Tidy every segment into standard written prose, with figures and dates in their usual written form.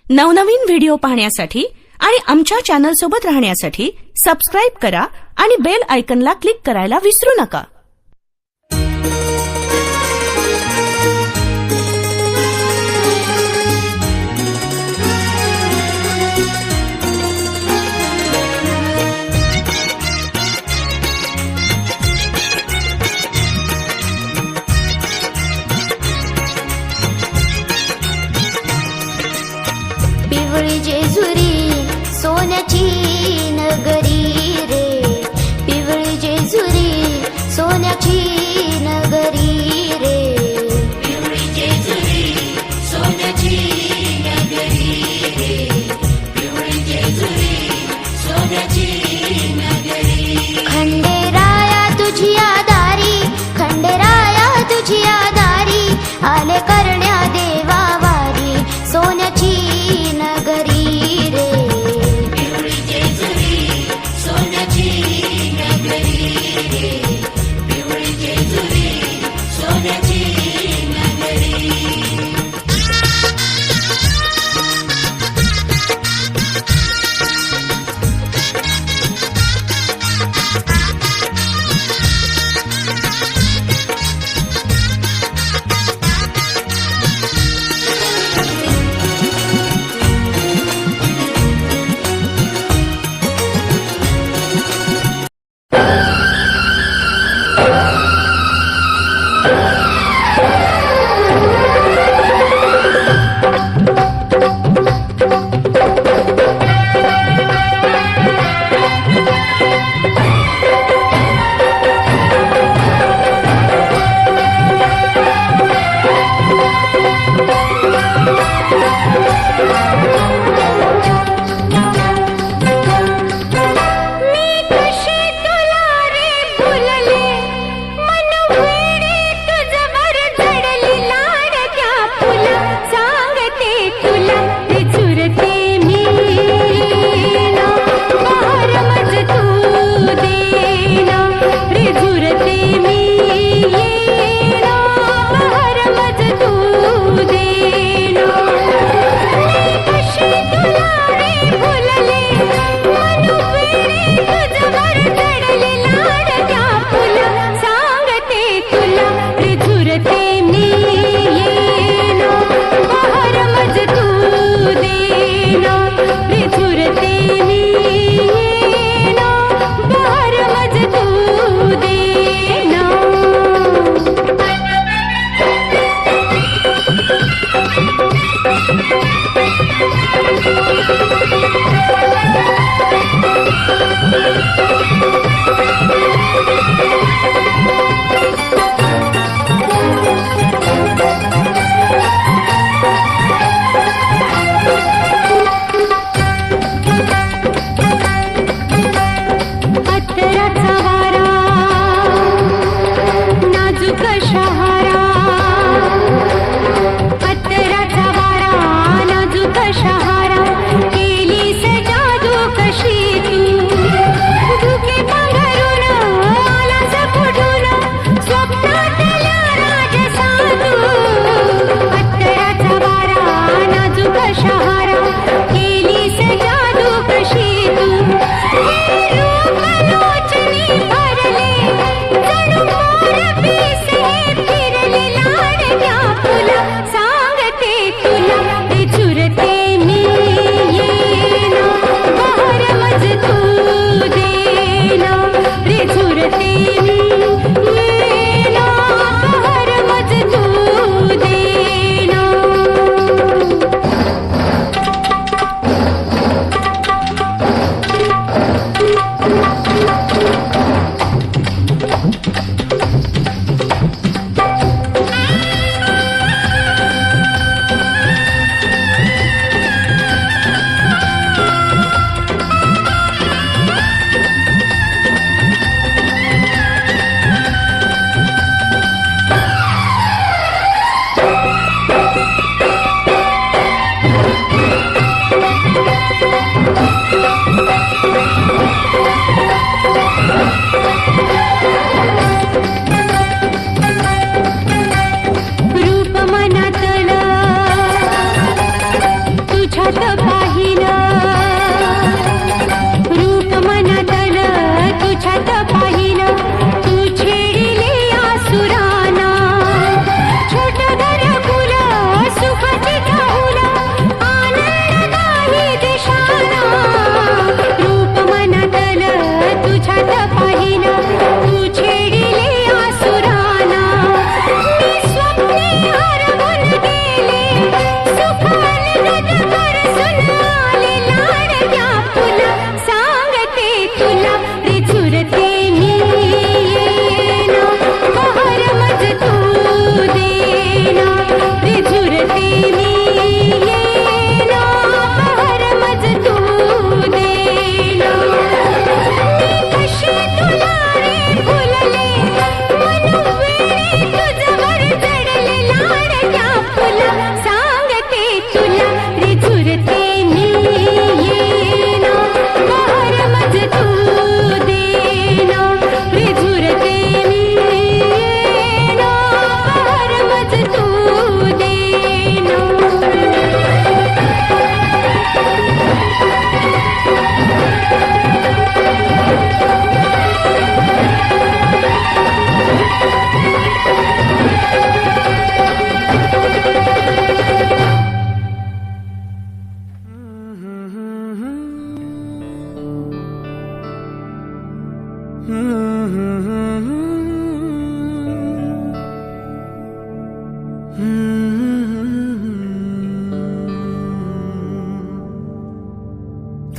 नवनवीन व्हिडिओ पाहण्यासाठी आणि आमच्या चॅनल सोबत राहण्यासाठी सबस्क्राइब करा आणि बेल आयकॉनला क्लिक करायला विसरू नका. पिवळी जेजुरी सोन्याची नगरी रे, पिवळी जेजुरी सोन्याची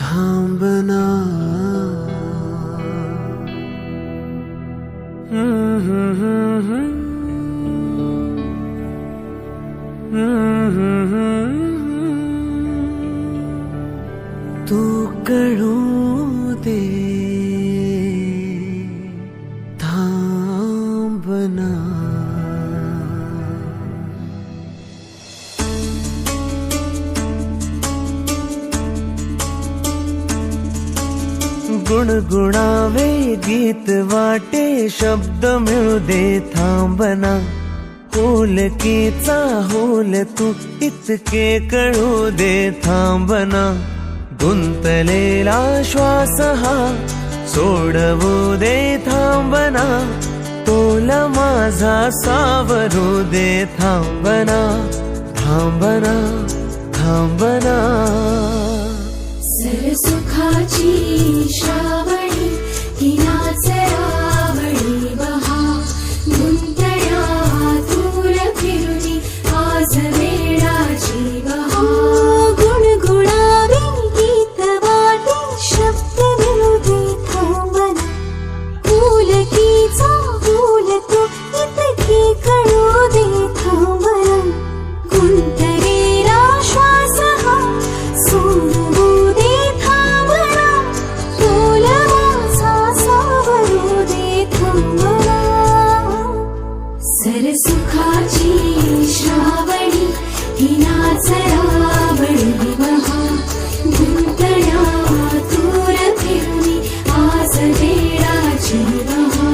थांबना तू कळू दे थांबना गुणगुणावे गीत वाटे शब्द मिळू दे थांबना होलकीचा होल तू इतके कळू दे थांबना गुंतलेला श्वास हा सोडवू दे थांबना तोल माझा सावरू दे थांबना थांबना थांबना सरसुखाची श्रावणी हिनाच रावणी बहा गुंतण्या दूर फिरुनी आज वेळाची बहा गुणगुणावे गीत वाटे शब्द मिळू दे थांबना फुलकीचा फुल तो इतके कळू दे थांबना गुंतलेला श्वास हा सोडवू दे थांबना तोल माझा सावरू दे थांबना सरसुखाची श्रावणी हिनाच रावणी बहा गुंतण्या दूर फिरुनी आज वेळाची बहा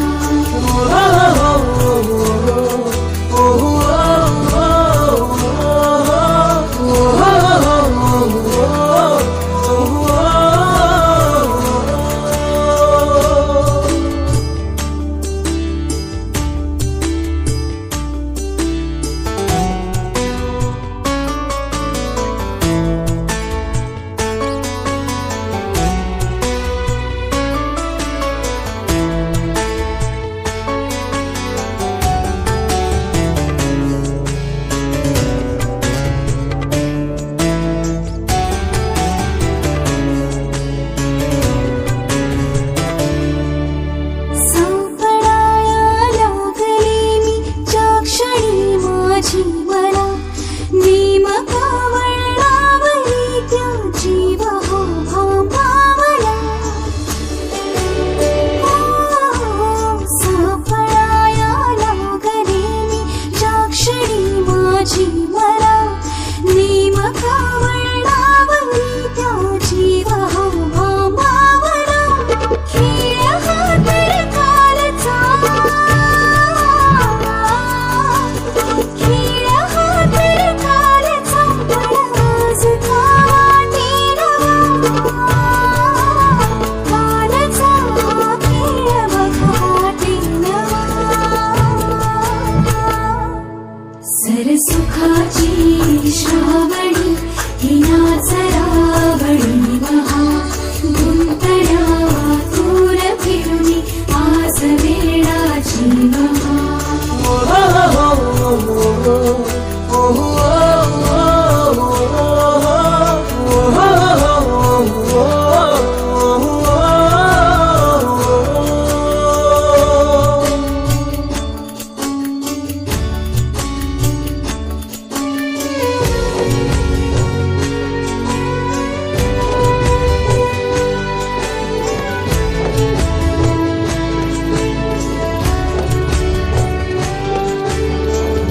सरसुखाची श्रावणी हिनाच रावणी बहा गुंतण्या दूर फिरुनी आज वेळाची बहा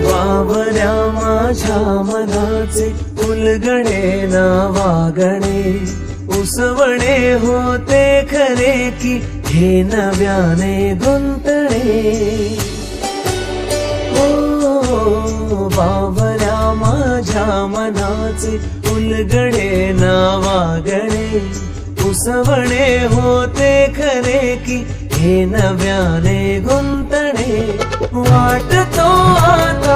बावऱ्या माझ्या मनाचे उलगणे ना वागणे उसवणे होते खरे की हे नव्याने गुंतणे ओ बावऱ्या माझ्या मनाचे उलगणे ना वागणे उसवणे होते खरे की हे नव्याने गुंतणे वाटतो आता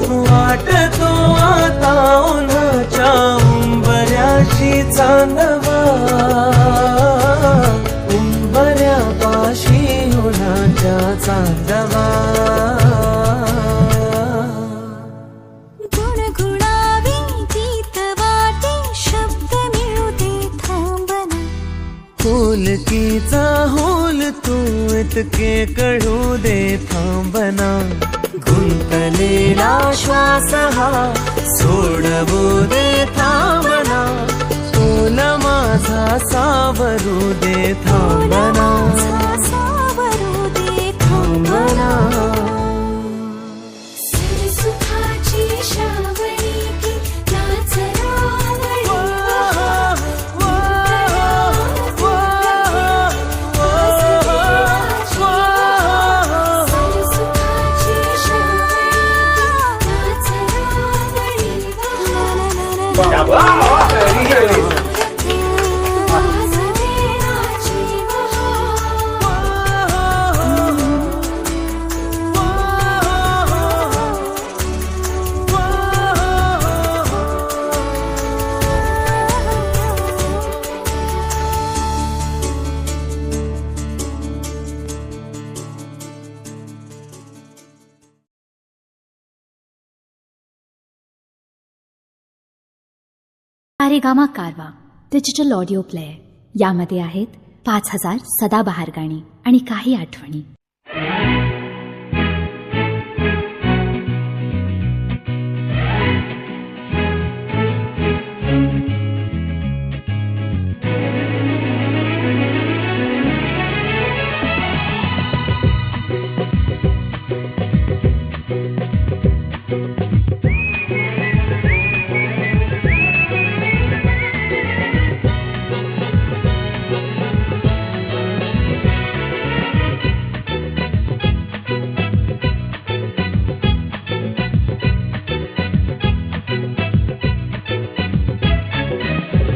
वाटतो आता उन्हाच्या उंबऱ्याशी चांदवा पुलकीचा होल तू इतके कळू दे थांबना गुंतलेला श्वास हा सोडवू दे थांबना तोल माझा सावरू दे थांबना सावरू दे थांबना सुखाची श्रावणी की नाच रावणी सुखाची श्रावणी नाच रावणी सारेगामा कारवा डिजिटल ऑडिओ प्लेअर यामध्ये आहेत 5000 सदाबहार गाणी आणि काही आठवणी.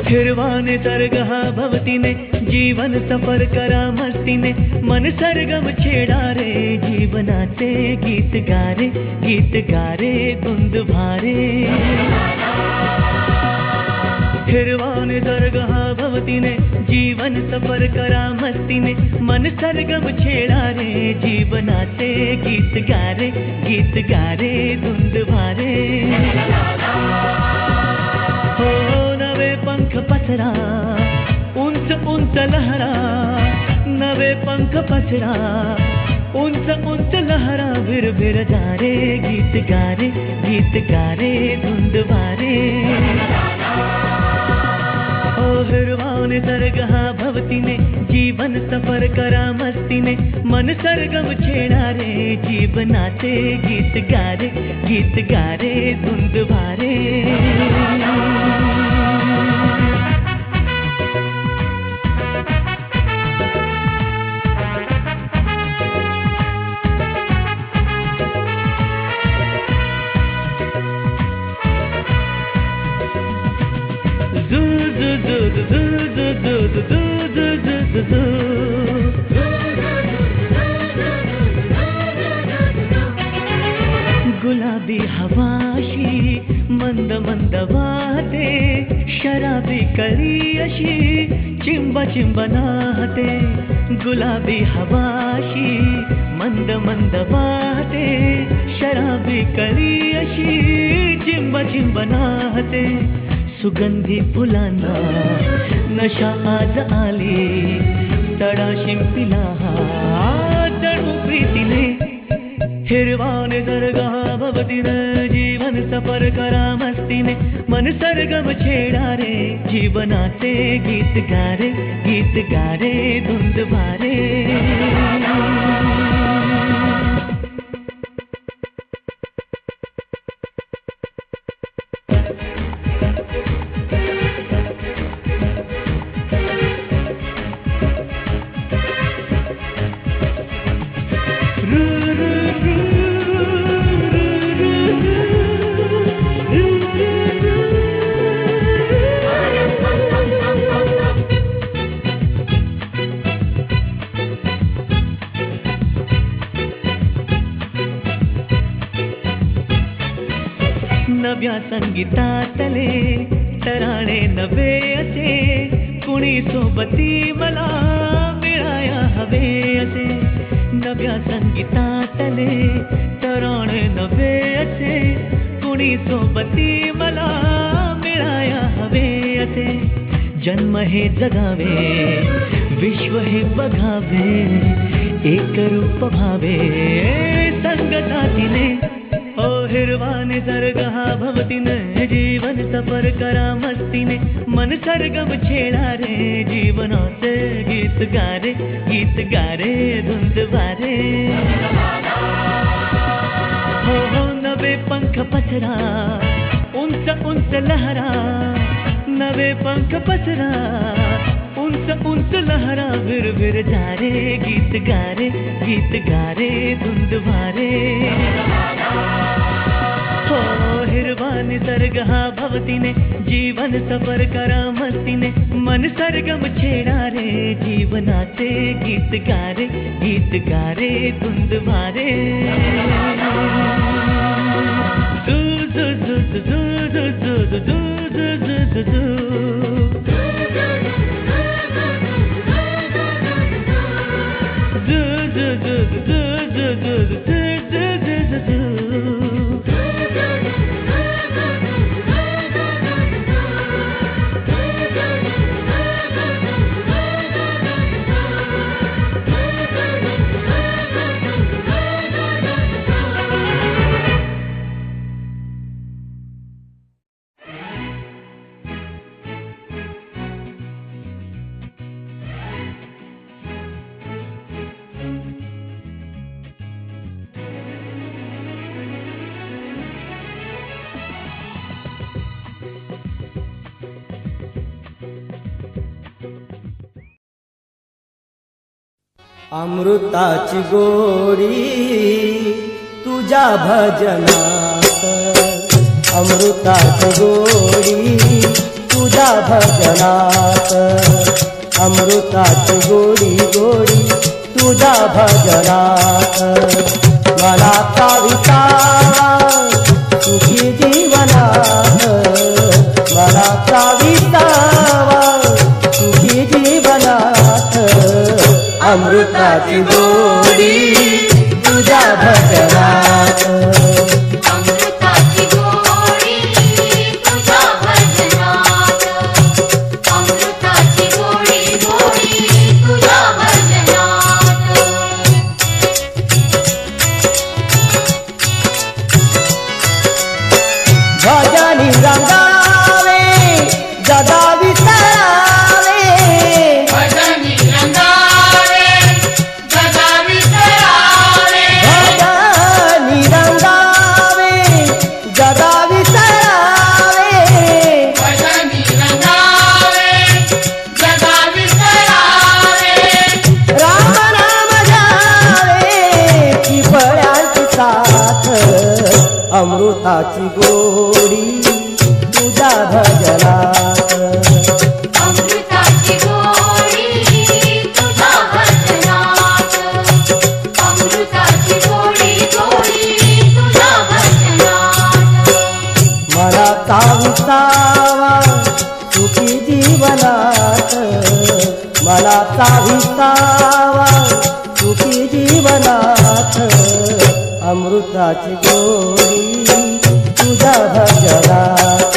फिरवाने तरगहा भवतीने जीवन सफर करा मस्तीने मन सरगम छेडा रे जीवनाचे गीत गारे धुंद भारे फिरवाने तरगहा भवतीने जीवन सफर करा मस्तीने मन सरगम छेडा रे जीवनाचे गीत गारे धुंद भारे हो नवे पंख पसरा उंच उंच लहरा नवे पंख पसरा उंच उंच लहरा भिर भिर जा रे गीत गारे धुंद भारे ओ हिरवाने सरगहा भवतीने जीवन सफर करा मस्तीने मन सरगम छेडा रे जीवनाचे गीत गारे धुंद भारे गुलाबी हवाशी मंद मंद वाहते शराबी कळी अशी चिंब चिंब नाहते गुलाबी हवाशी मंद मंद वाहते शराबी कळी अशी चिंब चिंब नाहते सुगंधी फुलांना नशा आज आली तडा शिंपिला जणू प्रीतीने हिरवाने सरगहा भवतीने जीवन सफर करा मस्तीने मन सरगम छेडा रे जीवनाचे गीत गारे धुंद भारे नव्या संगीतातले तराणे नवे असे कुणी सोबती मला मिळाया हवे असे नव्या संगीतातले तराणे नवे असे कुणी सोबती मला मिळाया हवे असे जन्म हे जगावे विश्व हे बघावे, एक रूप भावे संग साथीने. ओ हिरवा निसर्ग हा भवतीने, जीवन सफर करा मस्तीने. मन सरगम छेडा रे, जीवनाचे गीत गारे, गीत गारे धुंद वारे. हो हो नवे पंख पसरा, उंच उंच लहरा. नवे पंख पसरा, उंच उंच लहरा. विर विर जारे, गीत गारे, गीत गारे धुंद वारे. हो हिरवा निसर्ग हा भवतीने, जीवन सफर करा मस्तीने. मन सरगम छेडा रे, जीवनाचे गीत गारे, गीत गारे धुंद वारे. झू झू झू झू झू झू झू झू झू झू झू. अमृताची गोडी तुझ्या भजनात, अमृताची गोडी तुझ्या भजनात. अमृताची गोडी गोडी तुझ्या भजनात. मला विसावा सुखी जीवनात, मला विसावा सुखी जीवनात. अमृताची गोडी तुझ्या भजनात. अमृताची गोडी तुझ्या भजनात. अमृताची गोडी गोडी तुझ्या भजनात. भजनी रंगावे जगा विसरावे, भजनी रंगावे जगा विसरावे. भजनी रंगावे जगा विसरावे. भजनी रंगावे जगा विसरावे. राम नाम जावे की फळांची साथ. अमृताची गोडी तुझ्या भजनात. अमृताची गोडी तुझ्या भजनात. अमृताची गोडी गोडी तुझ्या भजनात. मनाचा विसावा सुखी जीवनात. मनाचा विसावा सुखी जीवनात. अमृताची गोडी तुझ्या भजनात.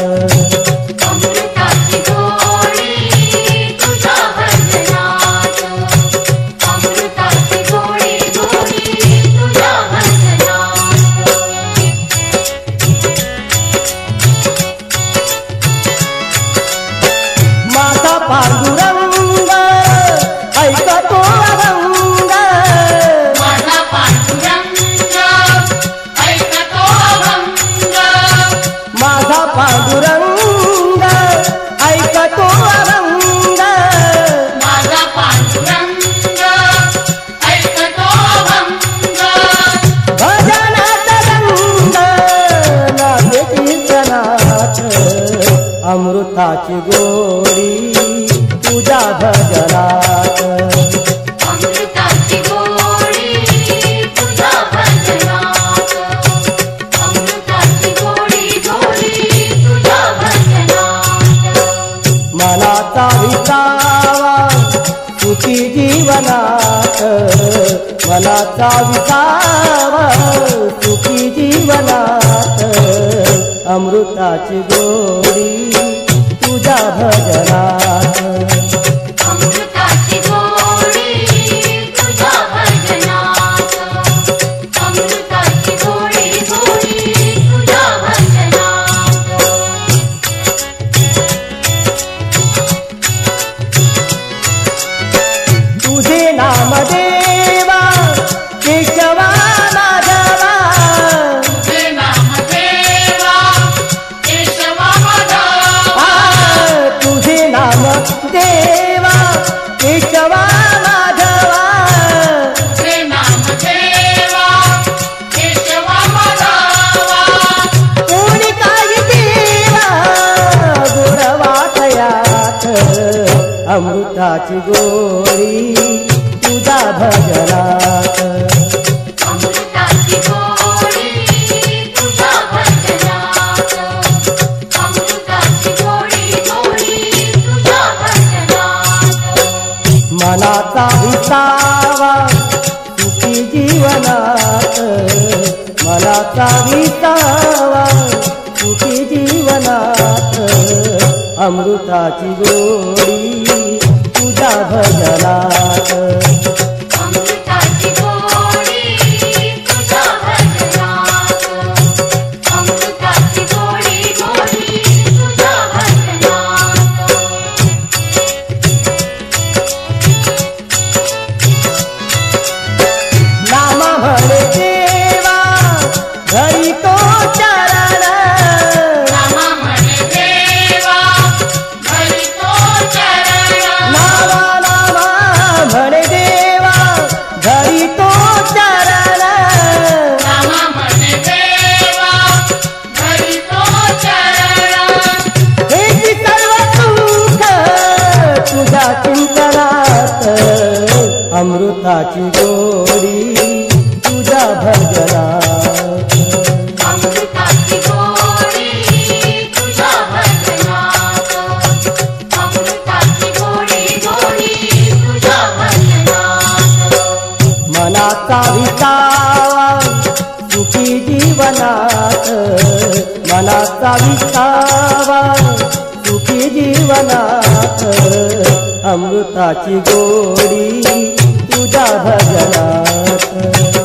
अमृताची गोडी तुझ्या भजनात. अमृताची गोडी गोडी तुझ्या भजनात. माझा पांडुरंग ऐकतो अभंग. माझा पांडुरंग ऐकतो अभंग. माझा पांडुरंग ऐकतो अभंग. माझा पांडुरंग ऐकतो अभंग. भजनात रंग नाचे कीर्तनात. अमृताची गोडी तुझ्या भजनात. अमृताची गोडी तुझ्या भजनात. अमृताची गोडी गोडी तुझ्या भजनात. मनाचा विसावा सुखी जीवनात. मनाचा विसावा सुखी जीवनात. अमृताची गोडी तुझ्या भजनात. अमृताची गोडी नामदेवा केशवा माधवा तुझे नाम देवा केशवा माधवा कोणी काही देवा गोडवाटयात अमृताची गोडी तुझ्या भजनात मनाचा विसावा सुखी जीवनात मनाचा विसावा सुखी जीवनात अमृताची गोडी तुझ्या भजनात नाम म्हणे देवा घरी तो चरण नावा नावा म्हणे देवा घरी तो चरण हेची सर्व सुख तुझ्या चिंतनात अमृताची गोडी तुझ्या भजनात मनाचा विसावा सुखी जीवनात मनाचा विसावा सुखी जीवनात अमृताची गोडी तुझ्या भजनात